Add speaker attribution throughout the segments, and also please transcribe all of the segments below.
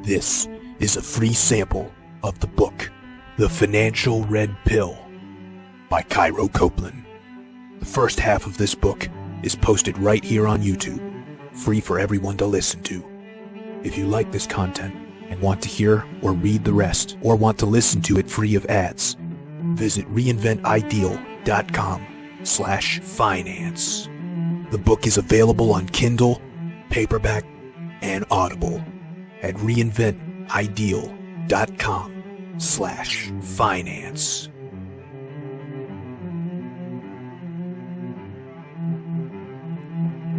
Speaker 1: This is a free sample of the book, The Financial Red Pill by Cairo Copeland. The first half of this book is posted right here on YouTube, free for everyone to listen to. If you like this content and want to hear or read the rest, or want to listen to it free of ads, visit reinventideal.com/finance. The book is available on Kindle, paperback, and Audible at reinventideal.com/finance.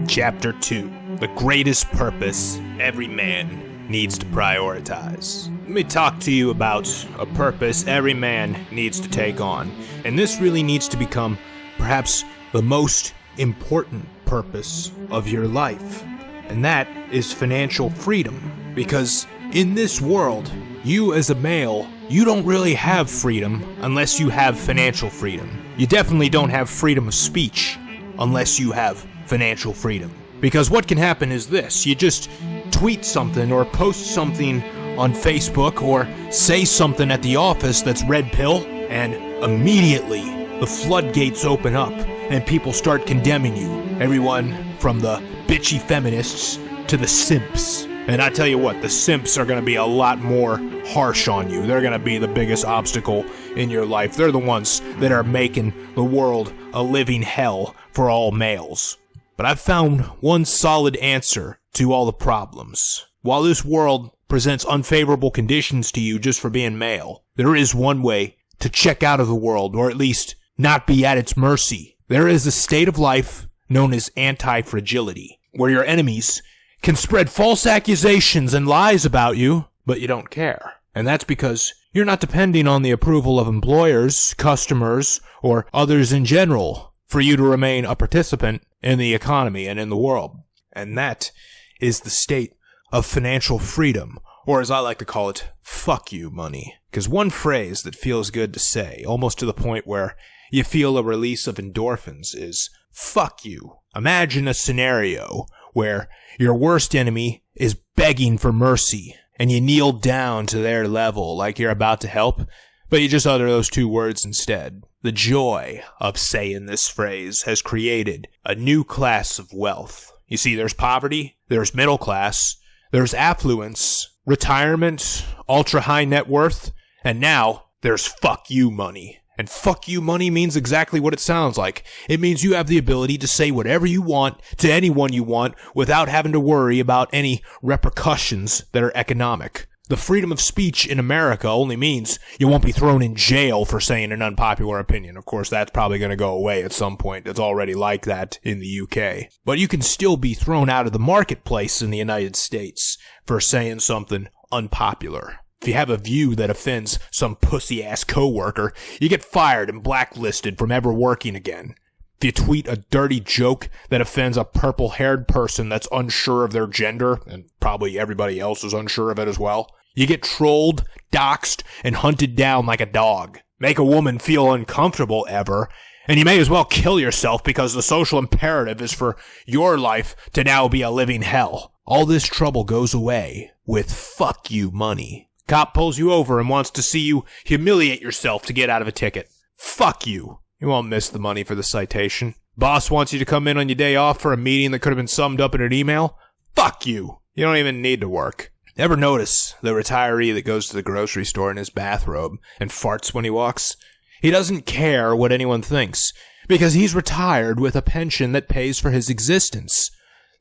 Speaker 2: Chapter 2. The greatest purpose every man needs to prioritize. Let me talk to you about a purpose every man needs to take on. And this really needs to become perhaps the most important purpose of your life. And that is financial freedom. Because in this world, you as a male, you don't really have freedom unless you have financial freedom. You definitely don't have freedom of speech unless you have financial freedom. Because what can happen is this: you just tweet something or post something on Facebook or say something at the office that's red pill, and immediately the floodgates open up and people start condemning you. Everyone from the bitchy feminists to the simps. And I tell you what, the simps are going to be a lot more harsh on you. They're going to be the biggest obstacle in your life. They're the ones that are making the world a living hell for all males. But I've found one solid answer to all the problems. While this world presents unfavorable conditions to you just for being male, there is one way to check out of the world, or at least not be at its mercy. There is a state of life known as anti-fragility, where your enemies can spread false accusations and lies about you, but you don't care. And that's because you're not depending on the approval of employers, customers, or others in general for you to remain a participant in the economy and in the world. And that is the state of financial freedom, or as I like to call it, fuck you money. Because one phrase that feels good to say, almost to the point where you feel a release of endorphins, is fuck you. Imagine a scenario where your worst enemy is begging for mercy, and you kneel down to their level like you're about to help, but you just utter those two words instead. The joy of saying this phrase has created a new class of wealth. You see, there's poverty, there's middle class, there's affluence, retirement, ultra-high net worth, and now there's fuck you money. And fuck you money means exactly what it sounds like. It means you have the ability to say whatever you want to anyone you want without having to worry about any repercussions that are economic. The freedom of speech in America only means you won't be thrown in jail for saying an unpopular opinion. Of course, that's probably going to go away at some point. It's already like that in the UK. But you can still be thrown out of the marketplace in the United States for saying something unpopular. If you have a view that offends some pussy-ass coworker, you get fired and blacklisted from ever working again. If you tweet a dirty joke that offends a purple-haired person that's unsure of their gender, and probably everybody else is unsure of it as well, you get trolled, doxxed, and hunted down like a dog. Make a woman feel uncomfortable ever, and you may as well kill yourself because the social imperative is for your life to now be a living hell. All this trouble goes away with fuck you money. Cop pulls you over and wants to see you humiliate yourself to get out of a ticket. Fuck you. You won't miss the money for the citation. Boss wants you to come in on your day off for a meeting that could have been summed up in an email. Fuck you. You don't even need to work. Ever notice the retiree that goes to the grocery store in his bathrobe and farts when he walks? He doesn't care what anyone thinks, because he's retired with a pension that pays for his existence.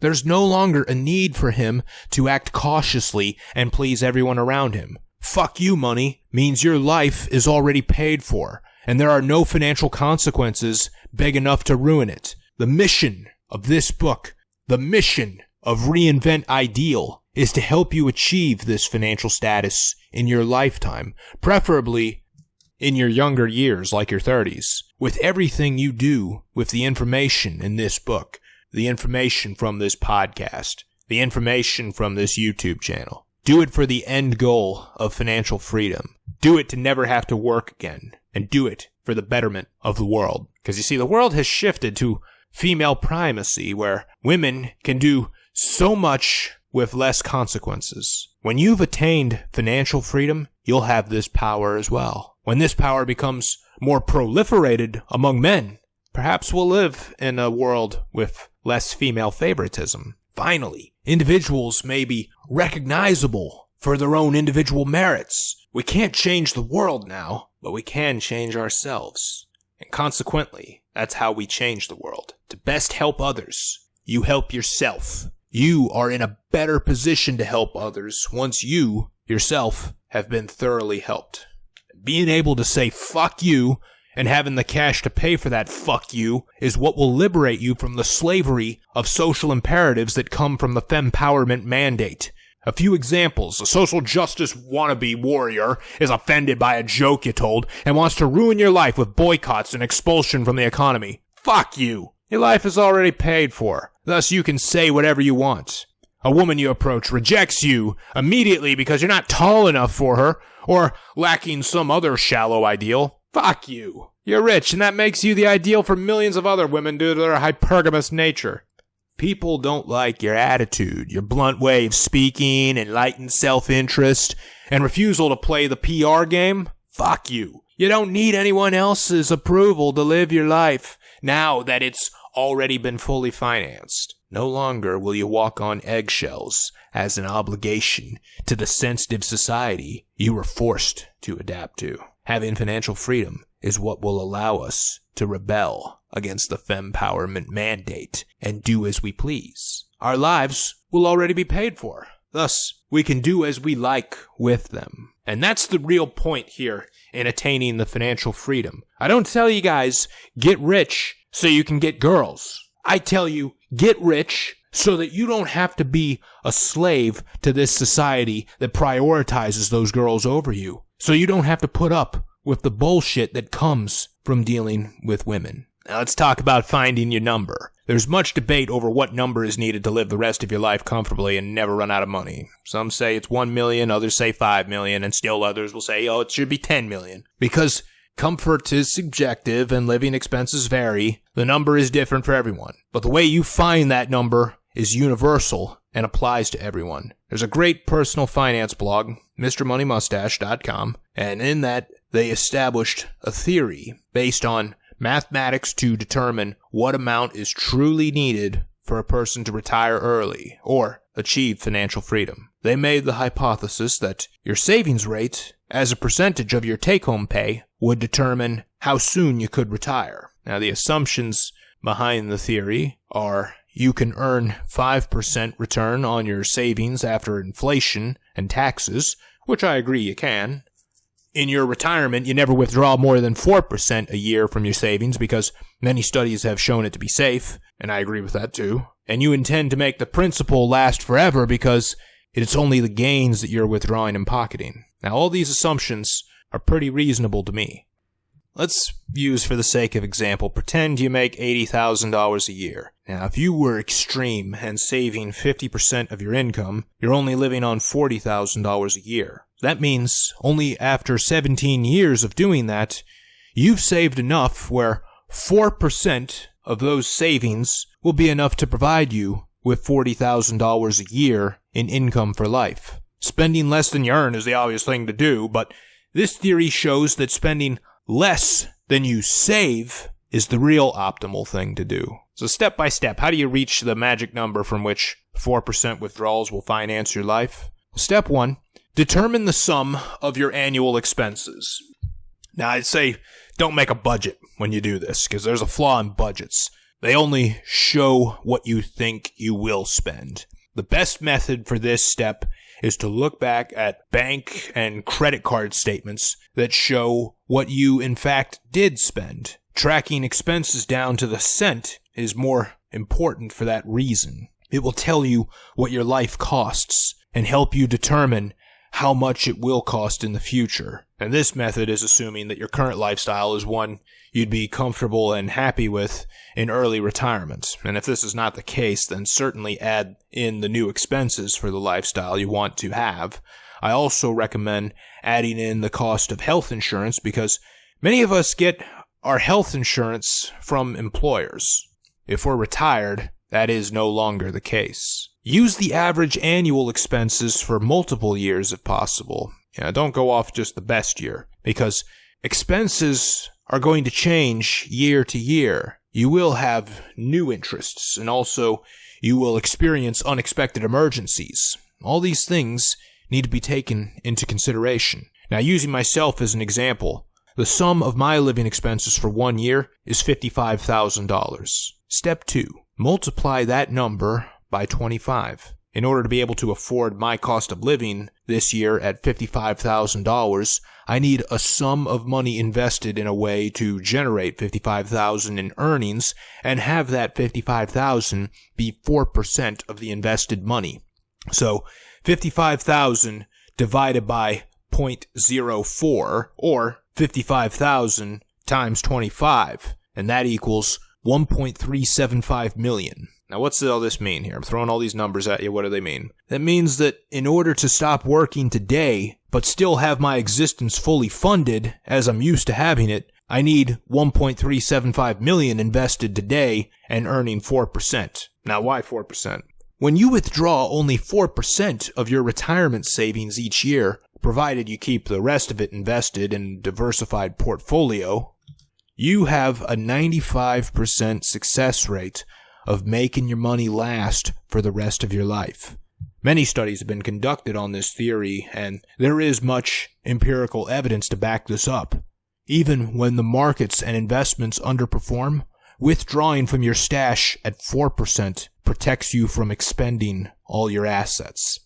Speaker 2: There's no longer a need for him to act cautiously and please everyone around him. Fuck you money means your life is already paid for, and there are no financial consequences big enough to ruin it. The mission of this book, the mission of Reinvent Ideal, is to help you achieve this financial status in your lifetime, preferably in your younger years like your 30s, with everything you do with the information in this book. The information from this podcast, the information from this YouTube channel. Do it for the end goal of financial freedom. Do it to never have to work again. And do it for the betterment of the world. Because you see, the world has shifted to female primacy, where women can do so much with less consequences. When you've attained financial freedom, you'll have this power as well. When this power becomes more proliferated among men, perhaps we'll live in a world with less female favoritism. Finally, individuals may be recognizable for their own individual merits. We can't change the world now, but we can change ourselves. And consequently, that's how we change the world. To best help others, you help yourself. You are in a better position to help others once you, yourself, have been thoroughly helped. Being able to say fuck you and having the cash to pay for that fuck you is what will liberate you from the slavery of social imperatives that come from the fempowerment mandate. A few examples. A social justice wannabe warrior is offended by a joke you told and wants to ruin your life with boycotts and expulsion from the economy. Fuck you. Your life is already paid for. Thus you can say whatever you want. A woman you approach rejects you immediately because you're not tall enough for her or lacking some other shallow ideal. Fuck you. You're rich and that makes you the ideal for millions of other women due to their hypergamous nature. People don't like your attitude, your blunt way of speaking, enlightened self-interest, and refusal to play the PR game. Fuck you. You don't need anyone else's approval to live your life now that it's already been fully financed. No longer will you walk on eggshells as an obligation to the sensitive society you were forced to adapt to. Having financial freedom is what will allow us to rebel against the fempowerment mandate and do as we please. Our lives will already be paid for. Thus, we can do as we like with them. And that's the real point here in attaining the financial freedom. I don't tell you guys, get rich so you can get girls. I tell you, get rich so that you don't have to be a slave to this society that prioritizes those girls over you. So you don't have to put up with the bullshit that comes from dealing with women. Now let's talk about finding your number. There's much debate over what number is needed to live the rest of your life comfortably and never run out of money. Some say it's 1 million, others say 5 million, and still others will say, oh, it should be 10 million. Because comfort is subjective and living expenses vary, the number is different for everyone. But the way you find that number is universal and applies to everyone. There's a great personal finance blog, MrMoneyMustache.com, and in that they established a theory based on mathematics to determine what amount is truly needed for a person to retire early or achieve financial freedom. They made the hypothesis that your savings rate as a percentage of your take-home pay would determine how soon you could retire. Now, the assumptions behind the theory are you can earn 5% return on your savings after inflation and taxes, which I agree you can. In your retirement, you never withdraw more than 4% a year from your savings because many studies have shown it to be safe, and I agree with that too. And you intend to make the principal last forever because it's only the gains that you're withdrawing and pocketing. Now, all these assumptions are pretty reasonable to me. Let's use, for the sake of example, pretend you make $80,000 a year. Now, if you were extreme and saving 50% of your income, you're only living on $40,000 a year. That means only after 17 years of doing that, you've saved enough where 4% of those savings will be enough to provide you with $40,000 a year in income for life. Spending less than you earn is the obvious thing to do, but this theory shows that spending less than you save is the real optimal thing to do. So step by step, how do you reach the magic number from which 4% withdrawals will finance your life? Step 1, determine the sum of your annual expenses. Now, I'd say don't make a budget when you do this, because there's a flaw in budgets. They only show what you think you will spend. The best method for this step is to look back at bank and credit card statements that show what you in fact did spend. Tracking expenses down to the cent is more important for that reason. It will tell you what your life costs and help you determine how much it will cost in the future. And this method is assuming that your current lifestyle is one you'd be comfortable and happy with in early retirement. And if this is not the case, then certainly add in the new expenses for the lifestyle you want to have. I also recommend adding in the cost of health insurance because many of us get our health insurance from employers. If we're retired, that is no longer the case. Use the average annual expenses for multiple years if possible. Don't go off just the best year, because expenses are going to change year to year. You will have new interests, and also you will experience unexpected emergencies. All these things need to be taken into consideration. Now, using myself as an example, the sum of my living expenses for 1 year is $55,000. Step 2. Multiply that number by 25. In order to be able to afford my cost of living this year at $55,000, I need a sum of money invested in a way to generate $55,000 in earnings and have that $55,000 be 4% of the invested money. So $55,000 divided by 0.04, or 55,000 times 25, and that equals 1.375 million. Now, what's all this mean here? I'm throwing all these numbers at you. What do they mean? That means that in order to stop working today, but still have my existence fully funded as I'm used to having it, I need 1.375 million invested today and earning 4%. Now, why 4%? When you withdraw only 4% of your retirement savings each year, provided you keep the rest of it invested in a diversified portfolio, you have a 95% success rate of making your money last for the rest of your life. Many studies have been conducted on this theory, and there is much empirical evidence to back this up. Even when the markets and investments underperform, withdrawing from your stash at 4% protects you from expending all your assets.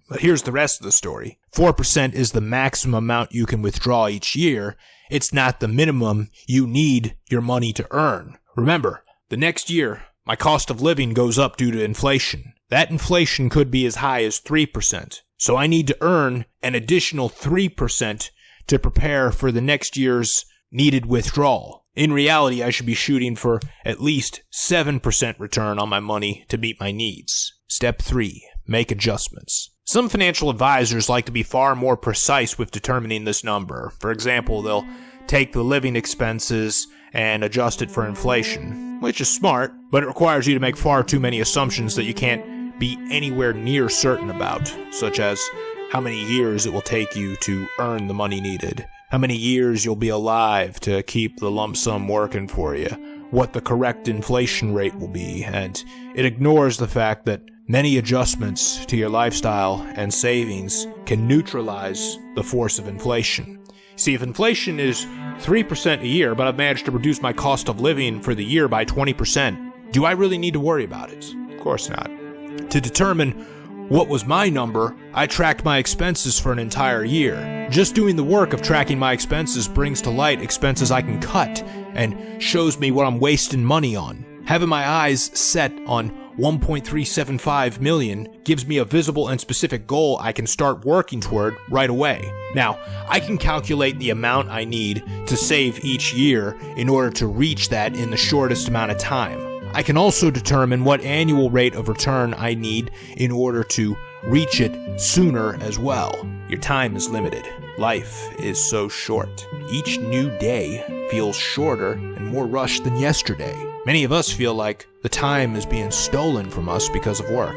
Speaker 2: But here's the rest of the story. 4% is the maximum amount you can withdraw each year. It's not the minimum you need your money to earn. Remember, the next year, my cost of living goes up due to inflation. That inflation could be as high as 3%. So I need to earn an additional 3% to prepare for the next year's needed withdrawal. In reality, I should be shooting for at least 7% return on my money to meet my needs. Step 3. Make adjustments. Some financial advisors like to be far more precise with determining this number. For example, they'll take the living expenses and adjust it for inflation, which is smart, but it requires you to make far too many assumptions that you can't be anywhere near certain about, such as how many years it will take you to earn the money needed, how many years you'll be alive to keep the lump sum working for you, what the correct inflation rate will be, and it ignores the fact that many adjustments to your lifestyle and savings can neutralize the force of inflation. See, if inflation is 3% a year, but I've managed to reduce my cost of living for the year by 20%, do I really need to worry about it? Of course not. To determine what was my number, I tracked my expenses for an entire year. Just doing the work of tracking my expenses brings to light expenses I can cut and shows me what I'm wasting money on. Having my eyes set on 1.375 million gives me a visible and specific goal I can start working toward right away. Now, I can calculate the amount I need to save each year in order to reach that in the shortest amount of time. I can also determine what annual rate of return I need in order to reach it sooner as well. Your time is limited. Life is so short. Each new day feels shorter and more rushed than yesterday. Many of us feel like the time is being stolen from us because of work,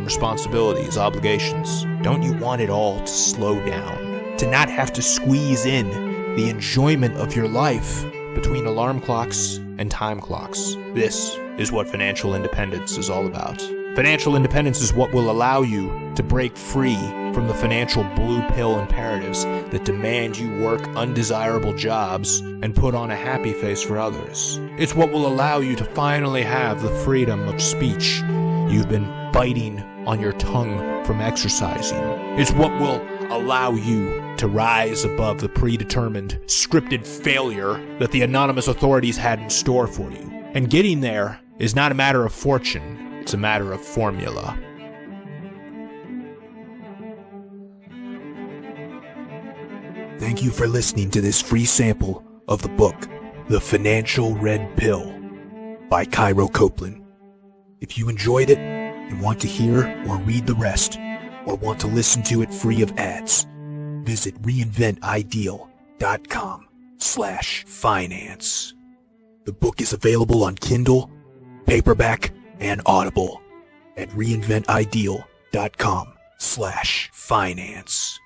Speaker 2: responsibilities, obligations. Don't you want it all to slow down? To not have to squeeze in the enjoyment of your life between alarm clocks and time clocks? This is what financial independence is all about. Financial independence is what will allow you to break free from the financial blue pill imperatives that demand you work undesirable jobs and put on a happy face for others. It's what will allow you to finally have the freedom of speech you've been biting on your tongue from exercising. It's what will allow you to rise above the predetermined, scripted failure that the anonymous authorities had in store for you. And getting there is not a matter of fortune. It's a matter of formula.
Speaker 1: Thank you for listening to this free sample of the book, The Financial Red Pill by Cairo Copeland. If you enjoyed it and want to hear or read the rest, or want to listen to it free of ads, visit reinventideal.com/finance. The book is available on Kindle, paperback, and Audible at reinventideal.com/finance.